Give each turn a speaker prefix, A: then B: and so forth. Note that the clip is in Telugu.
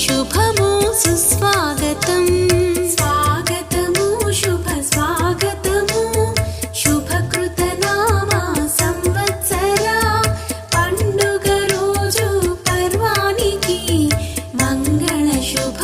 A: శుభము సుస్వాగతం స్వాగతము శుభ స్వాగతము శుభకృత నామ సంవత్సర పండుగ రోజు పర్వానికి మంగళ శుభ